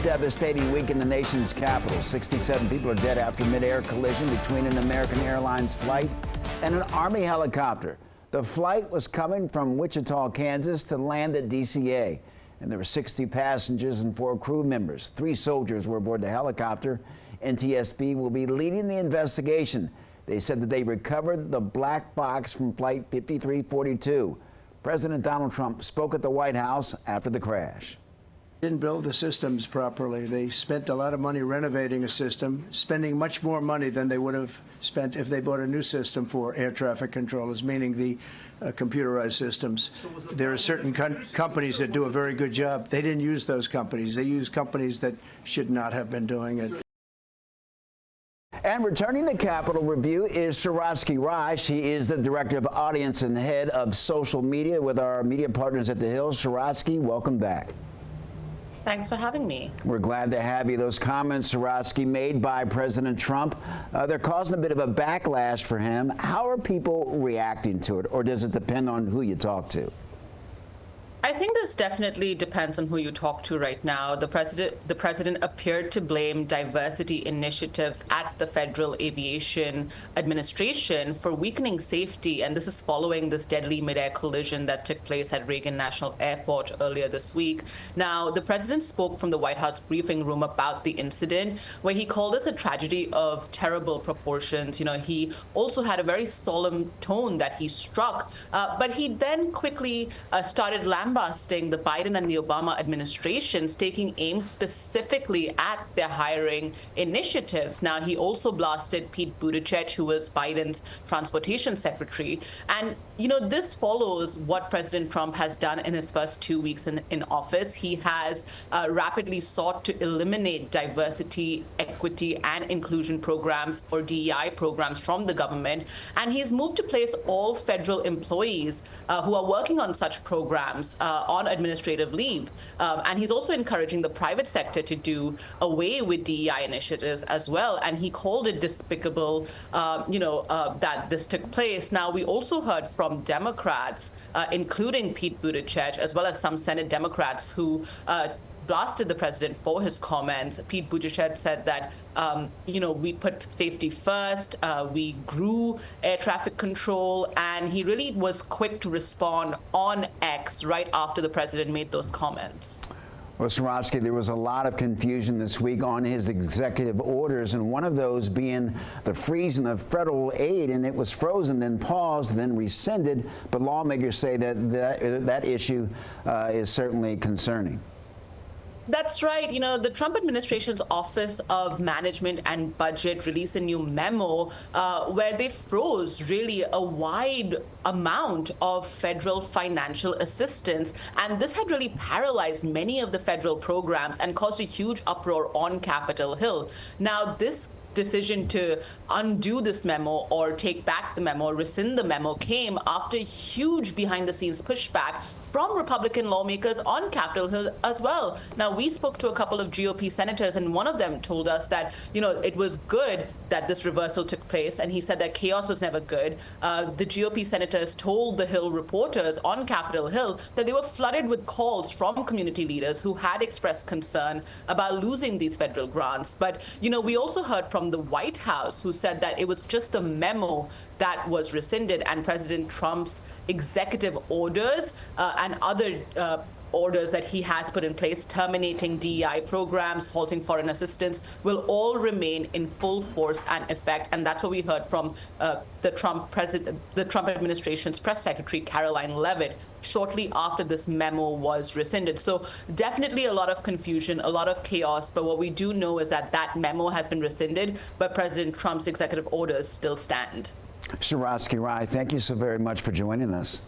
devastating week in the nation's capital. 67 people are dead after mid-air collision between an American Airlines flight and an Army helicopter. The flight was coming from Wichita, Kansas to land at DCA, and there were 60 passengers and 4 crew members. 3 soldiers were aboard the helicopter. NTSB will be leading the investigation. They said that they recovered the black box from Flight 5342. President Donald Trump spoke at the White House after the crash. Didn't build the systems properly. They spent a lot of money renovating a system, spending much more money than they would have spent if they bought a new system for air traffic controllers, meaning the computerized systems. There are certain companies that do a very good job. They didn't use those companies. They used companies that should not have been doing it. And returning to Capitol Review is Swarovski Raj. He is the Director of Audience and Head of Social Media with our media partners at The Hill. Swarovski, welcome back. Thanks for having me. We're glad to have you. Those comments, Swarovski, made by President Trump, they're causing a bit of a backlash for him. How are people reacting to it, or does it depend on who you talk to? I think this definitely depends on who you talk to right now. The president appeared to blame diversity initiatives at the Federal Aviation Administration for weakening safety, and this is following this deadly mid-air collision that took place at Reagan National Airport earlier this week. Now, the president spoke from the White House briefing room about the incident, where he called this a tragedy of terrible proportions. You know, he also had a very solemn tone that he struck, but he then quickly started lambasting the Biden and the Obama administrations, taking aim specifically at their hiring initiatives. Now, he also blasted Pete Buttigieg, who was Biden's transportation secretary. And, you know, this follows what President Trump has done in his first 2 weeks in office. He has rapidly sought to eliminate diversity, equity, and inclusion programs, or DEI programs, from the government. And he's moved to place all federal employees who are working on such programs on administrative leave. And he's also encouraging the private sector to do away with DEI initiatives as well. And he called it despicable, that this took place. Now, we also heard from Democrats, including Pete Buttigieg, as well as some Senate Democrats who blasted the president for his comments. Pete Buttigieg said that, we put safety first, we grew air traffic control, and he really was quick to respond on X right after the president made those comments. Well, Swarovski, there was a lot of confusion this week on his executive orders, and one of those being the freezing of federal aid, and it was frozen, then paused, then rescinded. But lawmakers say that issue is certainly concerning. That's right. You know, the Trump administration's Office of Management and Budget released a new memo where they froze really a wide amount of federal financial assistance. And this had really paralyzed many of the federal programs and caused a huge uproar on Capitol Hill. Now, this decision to undo this memo or take back the memo, rescind the memo, came after huge behind-the-scenes pushback from Republican lawmakers on Capitol Hill as well. Now, we spoke to a couple of GOP senators, and one of them told us that, it was good that this reversal took place, and he said that chaos was never good. The GOP senators told the Hill reporters on Capitol Hill that they were flooded with calls from community leaders who had expressed concern about losing these federal grants. But, we also heard from the White House, who said that it was just the memo that was rescinded, and President Trump's executive orders and other orders that he has put in place, terminating DEI programs, halting foreign assistance, will all remain in full force and effect. And that's what we heard from the Trump administration's press secretary, Caroline Leavitt, shortly after this memo was rescinded. So definitely a lot of confusion, a lot of chaos. But what we do know is that that memo has been rescinded, but President Trump's executive orders still stand. Swarovski Raj, thank you so very much for joining us.